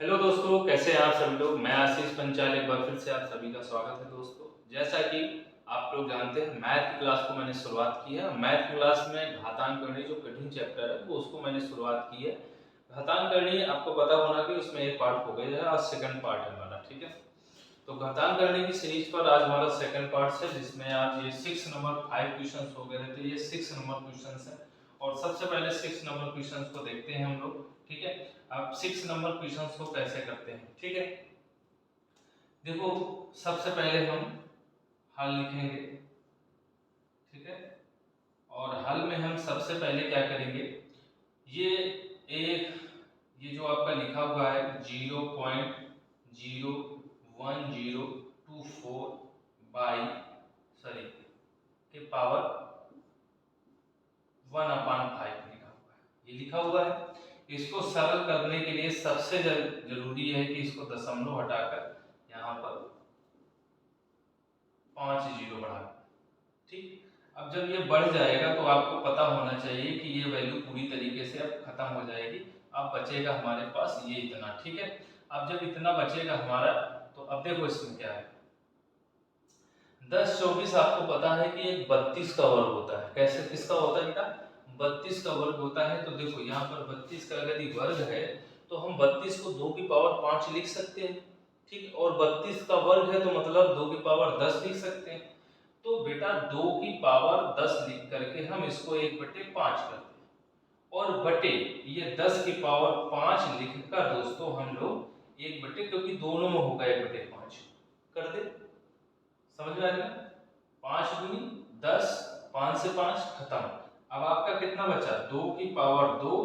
Hello दोस्तों, कैसे हैं आप सभी लोग। मैं आशीष पंचाल एक बार फिर से आप सभी का स्वागत है। दोस्तों, जैसा कि आप लोग जानते हैं, मैथ की क्लास को मैंने शुरुआत की है। मैथ की क्लास में घातांकगणित जो कठिन चैप्टर है वो उसको मैंने शुरुआत की है। घातांकगणित आपको पता होना कि उसमें एक पार्ट हो गया है, आज सेकंड पार्ट है हमारा। ठीक है, तो घातांकगणित की सीरीज पर आज हमारा सेकंड पार्ट है, जिसमें आज ये 6 नंबर 5 क्वेश्चंस हो गए थे। ये 6 नंबर क्वेश्चंस है और सबसे पहले 6 नंबर क्वेश्चंस को देखते हैं हम लोग। ठीक है, आप 6 नंबर क्वेश्चंस को कैसे करते हैं। ठीक है, देखो, सबसे पहले हम हल लिखेंगे। ठीक है, और हल में हम सबसे पहले क्या करेंगे, ये एक ये जो आपका लिखा हुआ है 0.01024 बाई सॉरी के पावर 1/5 लिखा हुआ है। ये लिखा हुआ है, इसको सरल करने के लिए सबसे जरूरी है कि इसको दशमलव हटाकर यहाँ पर 5 जीरो बढ़ा। ठीक, अब जब ये बढ़ जाएगा तो आपको पता होना चाहिए कि ये वैल्यू पूरी तरीके से अब खत्म हो जाएगी। अब बचेगा हमारे पास ये इतना। ठीक है, अब जब इतना बचेगा हमारा, तो अब देखो इसमें क्या है। 10 24 आपको पता है कि एक 32 का वर्ग होता है। कैसे, किसका होता है बेटा, 32 का वर्ग होता है। तो देखो यहाँ पर 32 का यदि वर्ग है तो हम 32 को 2 की पावर 5 लिख सकते हैं। ठीक, और 32 का वर्ग है तो मतलब 2 की पावर 10 लिख सकते हैं। तो बेटा 2 की पावर 10 लिख करके हम इसको 1/5 करते हैं, और बटे ये 10 की पावर 5 लिखकर दोस्तों हम लोग 1 क्योंकि दोनों में होगा 1/5 कर दे। समझ में आ गया, 5 दूनी 10, 5 से 5 खत्म। अब आपका कितना बचा, 2 की पावर 2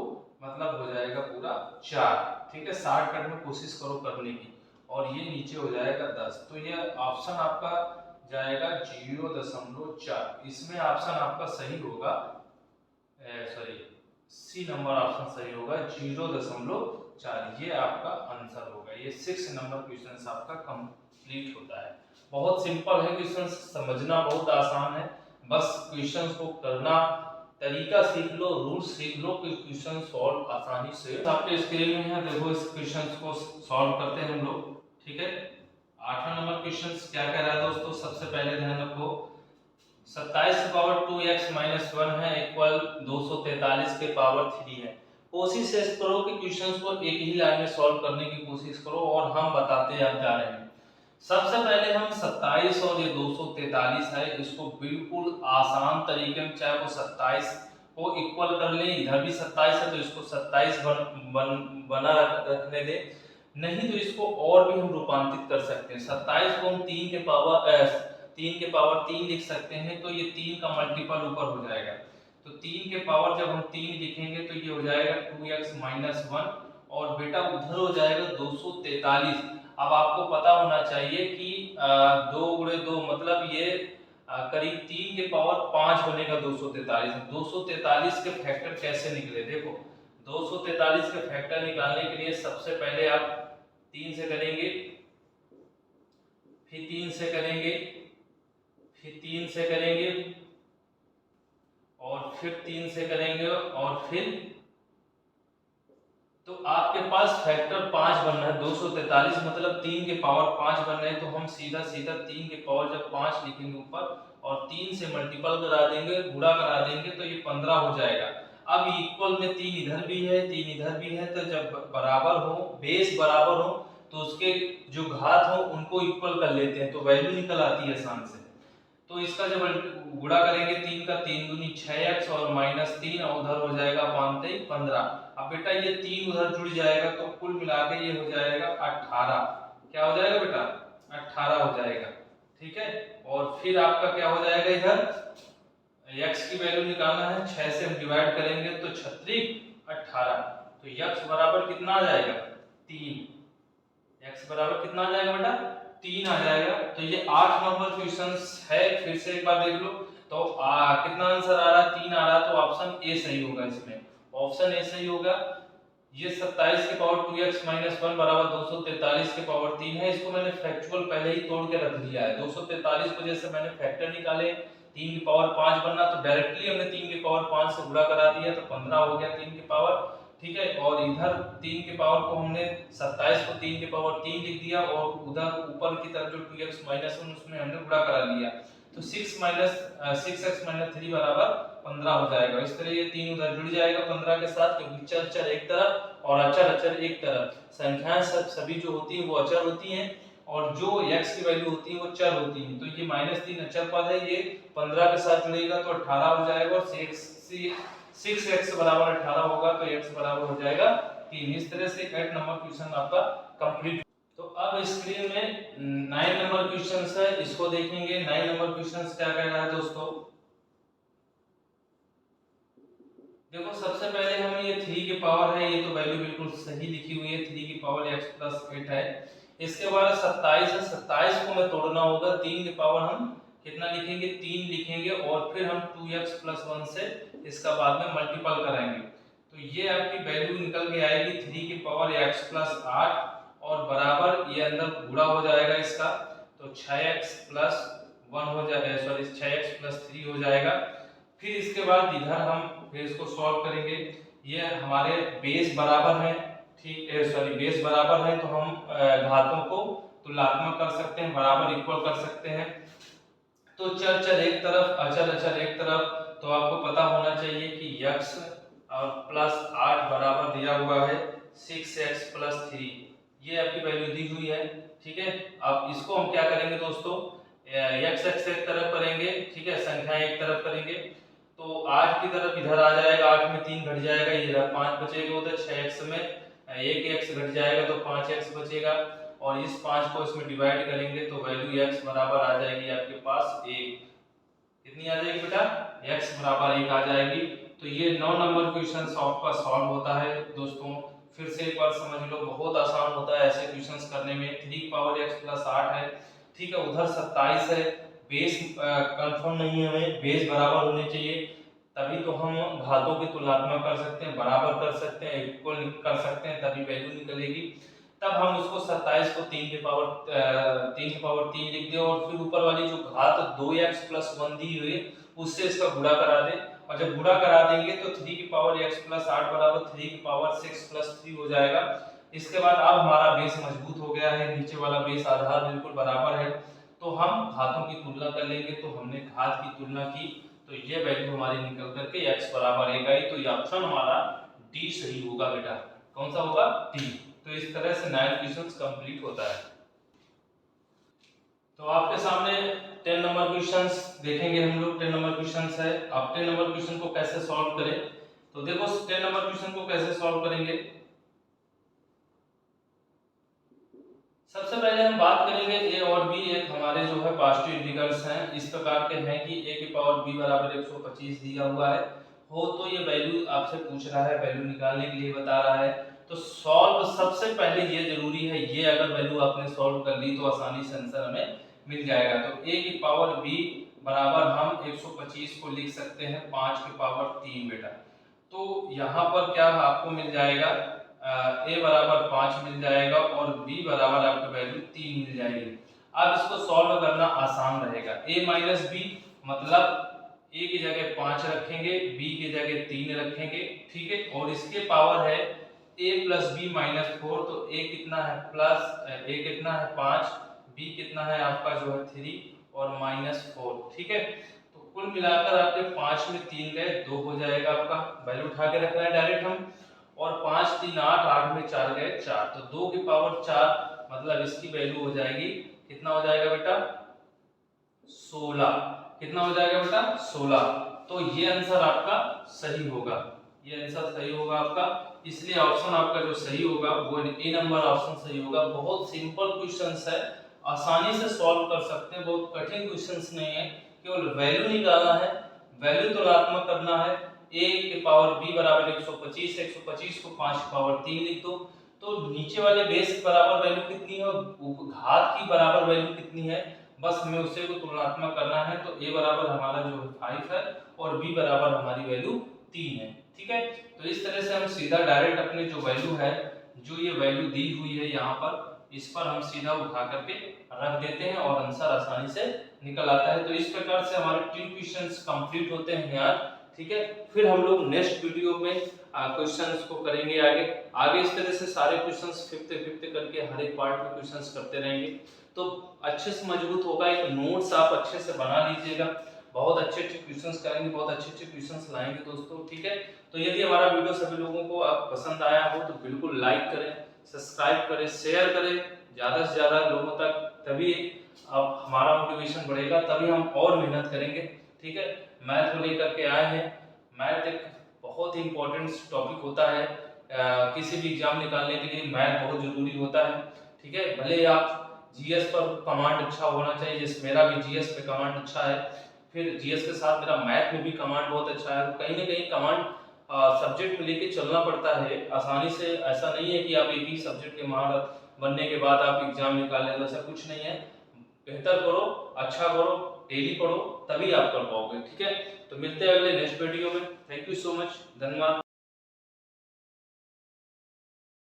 मतलब हो जाएगा पूरा 4। ठीक है, 60 करने में कोशिश करो करने की, और ये नीचे हो जाएगा 10। तो ये ऑप्शन आपका जाएगा 0.4। इसमें ऑप्शन आपका सही होगा, सॉरी सी नंबर ऑप्शन सही होगा 0.4। ये आपका आंसर होगा। ये 6 नंबर क्वेश्चन आपका कंप्लीट होता है। बहुत सिंपल है क्वेश्चन, समझना बहुत आसान है। बस क्वेश्चन को करना, तरीका सीख लो, रूल सीख लो कि क्वेश्चन सॉल्व आसानी से आपके स्क्रीन में है। देखो, इस क्वेश्चन को सॉल्व करते हैं हम लोग। ठीक है, 8वां नंबर क्वेश्चन क्या कह रहा है दोस्तों, सबसे पहले ध्यान रखो। 27 की पावर 2x-1 है इक्वल 243 के पावर 3 है। कोशिश करो कि क्वेश्चंस को एक ही लाइन में सॉल्व करने की कोशिश करो, और हम बताते आप जा रहे हैं। सबसे पहले हम 27 और ये 243 है, इसको बिल्कुल आसान तरीके में, चाहे वो 27 को इक्वल कर ले, इधर भी 27 है तो इसको 27 बना रखने दे, नहीं तो इसको और भी हम रूपांतरित कर सकते हैं। 27 को हम 3 के पावर 3 लिख सकते हैं, तो ये 3 का मल्टीपल ऊपर हो जाएगा। तो 3 के पावर जब हम 3 लिखेंगे तो ये हो जाएगा 2x-1, और बेटा उधर हो जाएगा 243। अब आपको पता होना चाहिए कि 2 गुणे 2 मतलब ये करीब 3 के पावर 5 बनेगा 243। 243 के फैक्टर कैसे निकले, देखो 243 के फैक्टर निकालने के लिए सबसे पहले आप 3 से करेंगे, फिर 3 से करेंगे, फिर 3 से करेंगे, और फिर 3 से करेंगे, और फिर, तो आपके पास फैक्टर 5 बन रहा है। 243 मतलब 3 के पावर 5 बन रहे हैं, तो हम सीधा सीधा 3 के पावर जब 5 लिखेंगे ऊपर और 3 से मल्टीपल करा देंगे, गुणा करा देंगे, तो ये 15 हो जाएगा। अब इक्वल में 3 इधर भी है 3 इधर भी है, तो जब बराबर हो, बेस बराबर हो, तो उसके जो घात हो उनको इक्वल कर लेते हैं, तो वैल्यू निकल आती है आसान से। तो इसका जब गुणा करेंगे 3 का, 3 दूनी 6x और -3, और उधर हो जाएगा 15। अब बेटा ये 3 उधर जुड़ जाएगा, तो कुल मिला के ये हो जाएगा 18। क्या हो जाएगा बेटा, 18 हो जाएगा। ठीक है, और फिर आपका क्या हो जाएगा, इधर x की वैल्यू निकालना है, 6 से हम डिवाइड करेंगे तो 36 18, तो x बराबर कितना आ जाएगा 3। x बराबर कितना आ जाएगा बेटा, 3 आ जाएगा। तो ये 8 नंबर क्वेश्चन है, फिर से एक बार देख लो। तो कितना आंसर आ रहा है, 3 आ रहा है, तो ऑप्शन ए सही होगा। इसमें ऑप्शन ए सही होगा। ये 27 के पावर 2x-1 बराबर 243 के पावर 3 है। इसको मैंने फैक्चुअल पहले ही तोड़ के रख दिया है। 243 को जैसे मैंने फैक्टर निकाले, 3 की पावर 5 बनना, तो डायरेक्टली हमने 3 की पावर 5 से गुणा करा दिया, तो 15 हो गया 3 की पावर। ठीक है, और इधर 3 के पावर को हमने 27 को 3 के पावर 3 लिख दिया और उधर ऊपर की तरफ जो 2x माइनस 1 उसमें हमने गुणा करा लिया, तो 6x माइनस 3 बराबर 15 हो जाएगा। इस तरह ये 3 उधर जुड़ जाएगा 15 के साथ, क्योंकि चर चर एक तरफ और अचर अचर एक तरफ। संख्याएं सभी जो होती हैं वो अचर होती हैं और जो x की वैल्यू होती है वो चर होती है। तो ये -3 अचर पद है, ये 15 के साथ जुड़ेगा तो 18 हो जाएगा और 6x बराबर 18 होगा तो x बराबर हो जाएगा 3। इस तरह से 8 नंबर क्वेश्चन आपका कंप्लीट। तो अब स्क्रीन में 9 नंबर क्वेश्चन है, इसको देखेंगे। 9 नंबर क्वेश्चन क्या कह रहा है दोस्तों, देखो सबसे पहले हमें ये 3 की पावर है, ये तो वैल्यू बिल्कुल सही लिखी हुई है, 3 की पावर x प्लस 8 है। इसके बाद 27 है, 27 को हमें तोड़ना होगा, 3 की पावर हम कितना लिखेंगे, 3 लिखेंगे और फिर हम 2x प्लस 1 से इसका बाद में मल्टीपल कराएंगे। तो ये आपकी वैल्यू निकल के आएगी 3 की पावर x प्लस 8 और बराबर ये अंदर गुणा हो जाएगा इसका, तो 6x प्लस 1 हो जाएगा, सॉरी 6x प्लस 3 हो जाएगा। फिर इसके बाद इधर हम फिर इसको सॉल्व करेंगे, ये हमारे बेस बराबर है, ठीक है, सॉरी बेस बराबर है तो हम घातों को तुलनात्मक कर सकते हैं, बराबर इक्वल कर सकते हैं। तो चर चर एक तरफ अचर अचर एक तरफ, तो आपको पता होना चाहिए कि x और प्लस 8 बराबर दिया हुआ है 6x प्लस 3, ये आपकी वैल्यू दी हुई है, ठीक है। अब इसको हम क्या करेंगे दोस्तों, x एक तरफ करेंगे, ठीक है, संख्या एक तरफ करेंगे, तो 8 की तरफ इधर आ जाएगा, 8 में 3 घट जाएगा, ये 5 बचेगा, उधर 6x में 1x घट जाएगा तो 5x बचेगा और इस 5 को इसमें डिवाइड करेंगे तो वैल्यू x बराबर आ जाएगी आपके पास 1। कितनी आ जाएगी बेटा, x बराबर 1 आ जाएगी। तो ये 9 नंबर क्वेश्चन आपका सॉल्व होता है दोस्तों। फिर से एक बार समझ लो, बहुत आसान होता है ऐसे क्वेश्चंस करने में। 3 की पावर x प्लस 8 है, ठीक है, उधर 27 है, बेस कंफर्म नहीं है, हमें बेस बराबर होने चाहिए, तभी तो हम घातों की तुलनात्मक कर सकते हैं, बराबर कर सकते हैं, इक्वल कर सकते हैं, तभी वैल्यू निकलेगी। तब हम उसको 27 को 3 की पावर 3 लिख दें और फिर ऊपर वाली जो घात 2x प्लस 1 दी हुई उससे इसका गुणा करा दें, और जब गुणा करा देंगे तो 3 की पावर x प्लस 8 बराबर 3 की पावर 6 प्लस 3 हो जाएगा। इसके बाद अब हमारा बेस मजबूत हो गया है, नीचे वाला बेस आधार बिल्कुल बराबर है, तो हम घातों की तुलना कर लेंगे। तो हमने घात की तुलना की तो ये वैल्यू हमारी निकल करके x बराबर 1 आई, तो ये ऑप्शन हमारा डी सही होगा बेटा। कौन सा होगा, डी। तो इस तरह से 9 क्वेश्चंस कंप्लीट होता है। तो आपके सामने 10 नंबर क्वेश्चंस देखेंगे हम लोग। 10 नंबर क्वेश्चंस है, आप 10 नंबर क्वेश्चन को कैसे सॉल्व करें, तो देखो 10 नंबर क्वेश्चन को कैसे सॉल्व करेंगे। सबसे पहले हम बात करेंगे a और b एक हमारे जो है पॉजिटिव इंटीग्रल्स हैं, इस प्रकार के हैं कि a की पावर b बराबर 125 दिया हुआ है हो, तो ये वैल्यू आपसे पूछ रहा है, वैल्यू निकालने के लिए बता रहा है। तो सॉल्व सबसे पहले ये जरूरी है, ये अगर वैल्यू आपने सॉल्व कर ली तो आसानी से आंसर हमें मिल जाएगा। तो a की पावर b बराबर हम 125 को लिख सकते हैं 5 की पावर 3 बेटा। तो यहाँ पर क्या आपको मिल जाएगा, a बराबर 5 मिल जाएगा और b बराबर आपको वैल्यू 3 मिल जाएगी। अब इसको सॉल्व करना आसान रहेगा, a माइनस b मतलब a की जगह 5 रखेंगे, b की जगह 3 रखेंगे, ठीक है, और इसके पावर है a प्लस b माइनस 4, तो a कितना है प्लस a कितना है 5, b कितना है आपका जो है 3 और माइनस 4, ठीक है। तो कुल मिलाकर आपके 5 में 3 गए 2 हो जाएगा आपका, वैल्यू उठा के रखना है डायरेक्ट हम, और 5 3 8, 8 में 4 गए 4, तो 2 की पावर 4 मतलब इसकी वैल्यू हो जाएगी, कितना हो जाएगा बेटा 16, कितना हो जाएगा बेटा 16। तो ये आंसर आपका सही होगा, ये आंसर सही होगा आपका, इसलिए ऑप्शन आपका जो सही होगा वो ए नंबर ऑप्शन सही होगा। बहुत सिंपल क्वेश्चंस है, आसानी से सॉल्व कर सकते हैं, बहुत कठिन क्वेश्चंस नहीं है, केवल वैल्यू निकालना है, वैल्यू तुलनात्मक करना है। a की पावर b बराबर 125, 125 को 5 की पावर 3 लिख दो, तो नीचे वाले बेस की बराबर वैल्यू कितनी है, घात की बराबर वैल्यू कितनी है, बस हमें उसे को तुलनात्मक करना है। तो a बराबर हमारा जो है 5 है और b बराबर हमारी वैल्यू 3 है, ठीक है। तो इस तरह से हम सीधा डायरेक्ट अपने जो वैल्यू है, जो ये वैल्यू दी हुई है यहाँ पर, इस पर हम सीधा उठा करके रख देते हैं और आंसर आसानी से निकल आता है। तो इस प्रकार से हमारे 3 क्वेश्चंस कंप्लीट होते हैं यार, ठीक है। फिर हम लोग नेक्स्ट वीडियो में क्वेश्चंस को करेंगे आगे आगे इस तरह से सारे क्वेश्चंस फिफ्थ करके हर एक पार्ट में क्वेश्चंस करते रहेंगे, तो अच्छे से मजबूत होगा। एक नोट्स आप अच्छे से बना लीजिएगा, बहुत अच्छे क्वेश्चंस करेंगे, बहुत अच्छे क्वेश्चंस लाएंगे दोस्तों, ठीक है। तो यदि हमारा वीडियो सभी लोगों को आप पसंद आया हो तो बिल्कुल लाइक करें, सब्सक्राइब करें, शेयर करें ज़्यादा से ज़्यादा लोगों तक, तभी अब हमारा मोटिवेशन बढ़ेगा, तभी हम और मेहनत करेंगे, ठीक है। मैथ को लेकर के आए हैं, मैथ एक बहुत ही इंपॉर्टेंट टॉपिक होता है, किसी भी एग्जाम निकालने के लिए मैथ बहुत जरूरी होता है, ठीक है। भले आप जीएस पर कमांड अच्छा होना चाहिए, जैसे मेरा भी जीएस पे कमांड अच्छा है, फिर जीएस के साथ मेरा मैथ में भी कमांड बहुत अच्छा है, तो कहीं ना कहीं कमांड सब्जेक्ट में लेके चलना पड़ता है आसानी से। ऐसा नहीं है कि आप एक ही सब्जेक्ट के महारत बनने के बाद आप एग्जाम निकाल लें, ऐसा कुछ नहीं है। बेहतर करो, अच्छा करो, डेली पढ़ो, तभी आप कर पाओगे, ठीक है। तो मिलते हैं अगले नेक्स्ट वीडियो में। थैंक यू सो मच, धन्यवाद।